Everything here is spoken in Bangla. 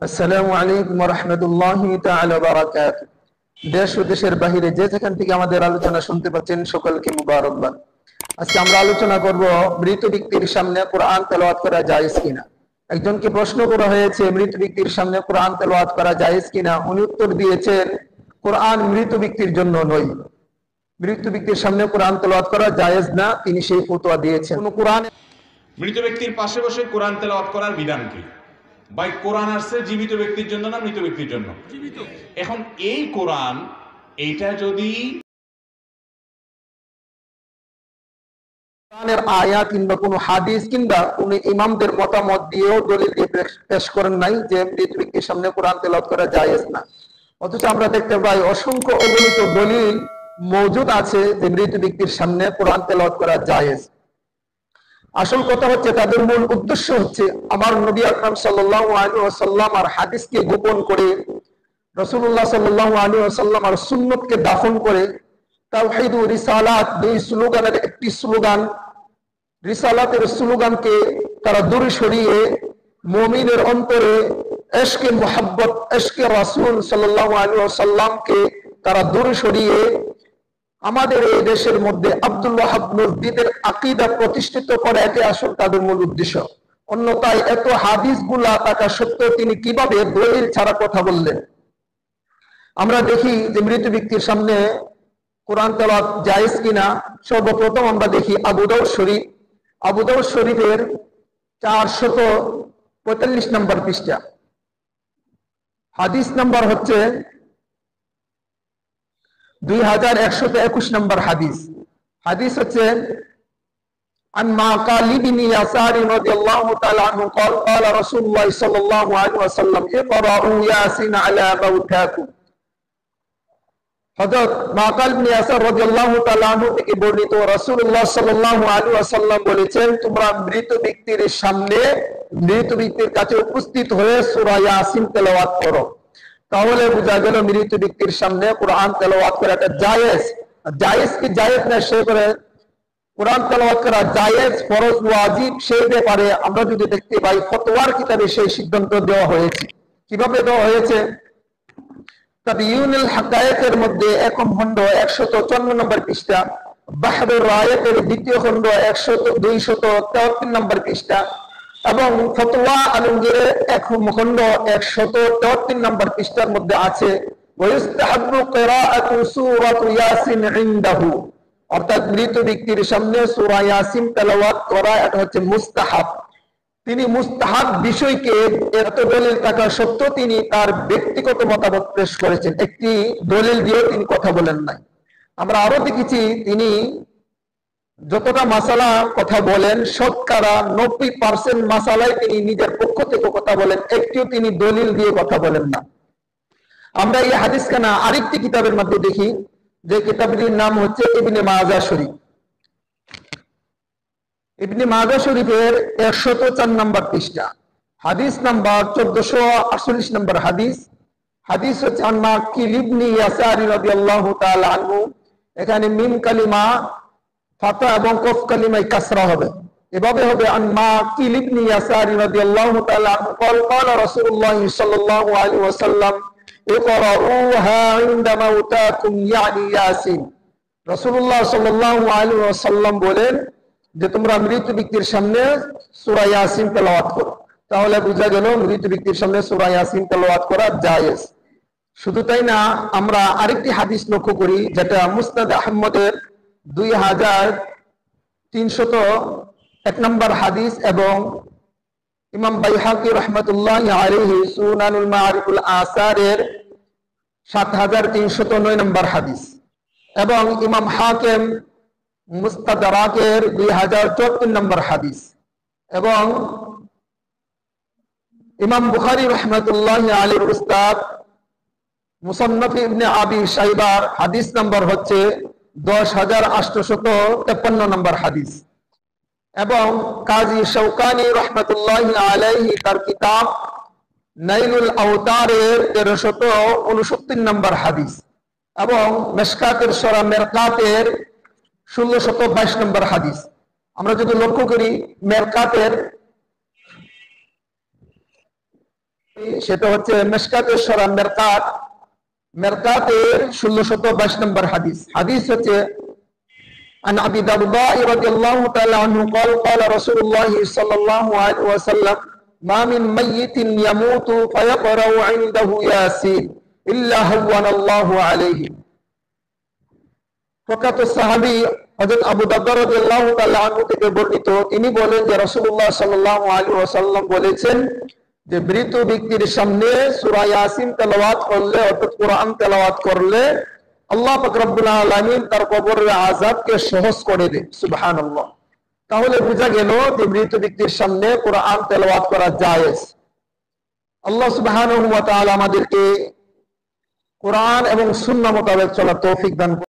আসসালামু আলাইকুম ওয়া রাহমাতুল্লাহি তাআলা ওয়া বারাকাতুহু। দেশ ও দেশের বাহিরে যে যেখান থেকে আমাদের আলোচনা শুনতে পাচ্ছেন সকলকে মুবারকবাদ। আজকে আমরা আলোচনা করব মৃত ব্যক্তির সামনে কোরআন তেলাওয়াত করা জায়েজ কিনা। একজনকে প্রশ্ন করা হয়েছে মৃত ব্যক্তির সামনে কোরআন তেলাওয়াত করা জায়েজ কিনা। উনি উত্তর দিয়েছেন কোরআন মৃত ব্যক্তির জন্য নয়, মৃত ব্যক্তির সামনে কোরআন তেলাওয়াত করা জায়েজ না, তিনি সেই ফতোয়া দিয়েছেন। কোন কোরআন মৃত ব্যক্তির পাশে বসে কোরআন তেলাওয়াত করার বিধান কি? ভাই, কোরআন আসছে জীবিত ব্যক্তির জন্য না মৃত ব্যক্তির জন্য? জীবিত। এখন এই কোরআন, এইটা যদি কোরআনের আয়াত কিংবা কোনো হাদিস কিংবা কোনো ইমামদের মতামত দিয়েও দলিল দিয়ে পেশ করেন নাই যে মৃত ব্যক্তির সামনে কোরআন তেলাওয়াত করা জায়েজ না, অথচ আমরা দেখতে পাই অসংখ্য অগণিত দলিল মওজুদ আছে যে মৃত ব্যক্তির সামনে কোরআন তেলাওয়াত করা জায়েজ। আসল কথা হচ্ছে তাদের মূল উদ্দেশ্য হচ্ছে আমার নবী আকরাম সাল্লাল্লাহু আলাইহি ওয়াসাল্লাম আর হাদিসকে গোপন করে, রাসূলুল্লাহ সাল্লাল্লাহু আলাইহি ওয়াসাল্লাম আর সুন্নতকে দাফন করে তাওহীদ ও রিসালাত দুই স্লোগানের একটি স্লোগান, রিসালাতের স্লোগানকে তারা দূরে সরিয়ে মুমিনের অন্তরে ইশকে মুহাব্বত, ইশকে রাসূল সাল্লাল্লাহু আলাইহি ওয়াসাল্লামকে তারা দূরে সরিয়ে আমাদের এই দেশের মধ্যে আব্দুল ওয়াহাব মসজিদের আকীদা প্রতিষ্ঠিত করে, এটি আসল তাদের মূল উদ্দেশ্য। অন্যথায় এত হাদিসগুলা থাকা সত্ত্বেও তিনি কিভাবে দলিল ছাড়া কথা বললেন? আমরা দেখি যে মৃত ব্যক্তির সামনে কোরআন তেলাওয়াত জায়েজ কিনা। সর্বপ্রথম আমরা দেখি আবু দাউদ শরীফ, আবু দাউদ শরীফের 445 নম্বর পৃষ্ঠা, হাদিস নাম্বার হচ্ছে 2121 নম্বর হাদিস। হাদিস হচ্ছে عن معقل بن يسار رضي الله تعالى عنه قال قال رسول الله صلى الله عليه وسلم اقرأوا ياسين على موتاكم। হযরত মাকাল ইবনে ইয়াসার রাদিয়াল্লাহু তাআলা আনহু থেকে বর্ণিত, রাসূলুল্লাহ সাল্লাল্লাহু আলাইহি ওয়াসাল্লাম বলেছেন, তোমরা মৃত ব্যক্তির সামনে, মৃত ব্যক্তির কাছে উপস্থিত হয়ে সূরা ইয়াসিন তেলাওয়াত করো। তাহলে বোঝা গেল মৃত ব্যক্তির সামনে কোরআন তেলাওয়াত করাটা জায়েজ। জায়েজ কি জায়েজ না, সে করে কোরআন তেলাওয়াত করা জায়েজ, ফরজ, ওয়াজিব, সেই ব্যাপারে আমরা যদি দেখতে পাই ফতোয়ার কিতাবে সেই সিদ্ধান্ত দেওয়া হয়েছে। কিভাবে দেওয়া হয়েছে? তাবিয়ুনুল হাকায়েকের মধ্যে একম খণ্ড 154 নম্বর পৃষ্ঠা, বাহরুর রায়াতের দ্বিতীয় খণ্ড 273 নম্বর পৃষ্ঠা এবং ফতোয়া আলমগীরের একম খণ্ড 173 নম্বর পৃষ্ঠার মধ্যে আছে ওয়াইস্তাহাব্বু কিরাআতু সূরাতু ইয়াসিন ইনদাহু, অর্থাৎ মৃত ব্যক্তির সামনে সূরা ইয়াসিন তেলাওয়াত করা এটা হচ্ছে মুস্তাহাব। তিনি মুস্তাহাব বিষয়কে এত দলিল থাকা সত্ত্বেও তিনি তার ব্যক্তিগত মতামত পেশ করেছেন, একটি দলিল দিয়ে তিনি কথা বলেন নাই। আমরা আরো দেখেছি তিনি যতটা মাসালা কথা বলেন শতকরা 90% মাসালায় তিনি নিজের পক্ষ থেকে কথা বলেন, একটিও তিনি দলিল দিয়ে কথা বলেন না। আমরা এই হাদিসখানা আরেকটি কিতাবের মধ্যে দেখি, যে কিতাবটির নাম হচ্ছে ইবনে মাজাহ শরীফ। ইবনে মাজাহ শরীফের 104 নম্বর পৃষ্ঠা, হাদিস নাম্বার 1448 নম্বর হাদিস। হাদিস হচ্ছে আন মাকিল ইবনে ইয়াসার রাদিয়াল্লাহু তাআলা আনহু। এখানে মিম কালিমা ফাতা এবং কফ কালিমায় কাসরা হবে, এভাবে হবে আন মাকিল ইবনে ইয়াসার রাদিয়াল্লাহু তাআলা আনহু قال قال رسول الله صلى الله عليه وسلم اقرؤوها عند موتاكم يعني ইয়াসিন। রাসূলুল্লাহ সাল্লাল্লাহু আলাইহি ওয়াসাল্লাম বলেন যে তোমরা মৃত ব্যক্তির সামনে সূরা ইয়াসিন তেলাওয়াত করো। তাহলে বোঝা গেল মৃত ব্যক্তির সামনে সূরা ইয়াসিন তেলাওয়াত করা জায়েজ। শুধু তাই না, আমরা আরেকটি হাদিস লক্ষ্য করি যেটা মুসনাদ আহমদের 2301 নম্বর হাদিস এবং ইমাম বাইহাকি রাহমাতুল্লাহি আলাইহি সুনানুল মাআরিফুল আসারের 7309 নম্বর হাদিস এবং ইমাম হাকিম মুস্তাদরাকের 2074 নম্বর হাদিস এবং ইমাম বুখারী রাহমাতুল্লাহি আলাইহির উস্তাদ মুসান্নাফ ইবনে আবি শাইবার হাদিস নাম্বার হচ্ছে 10853 নম্বর হাদিস এবং কাজী শৌকানী রাহমাতুল্লাহি আলাইহি তার কিতাব নাইলুল আওতারের 1369 নম্বর হাদিস এবং মিশকাতের সূরা মিরকাতের 1622 নম্বর হাদিস। আমরা যদি লক্ষ্য করি মিরকাতের সেটা হচ্ছে মেশকাতের সূরা মেরকাত, মেরকাতের 1622 নম্বর হাদিস। হাদিস হচ্ছে عن أبي الدرداء رضي الله تعالى عنه قال قال رسول الله صلى الله عليه وسلم ما من ميت يموت فيقرأ عنده ياسين إلا هون الله عليه। প্রখ্যাত সাহাবী হযরত আবু দারদা রাদিয়াল্লাহু তাআলা আনহু থেকে বর্ণিত, তিনি বলেন যে রাসূলুল্লাহ সাল্লাল্লাহু আলাইহি ওয়াসাল্লাম বলেছেন যে মৃত ব্যক্তির সামনে সূরা ইয়াসিন তেলাওয়াত করলে অর্থাৎ কোরআন তেলাওয়াত করলে আল্লাহ পাক রব্বুল আলামিন তার কবরের আযাবকে সহজ করে দেয়। সুবহানাল্লাহ। তাহলে বোঝা গেল যে মৃত ব্যক্তির সামনে কোরআন তেলাওয়াত করা জায়েজ। আল্লাহ সুবহানাহু ওয়া তাআলা আমাদেরকে কোরআন এবং সুন্নাহ মোতাবেক চলার তৌফিক দান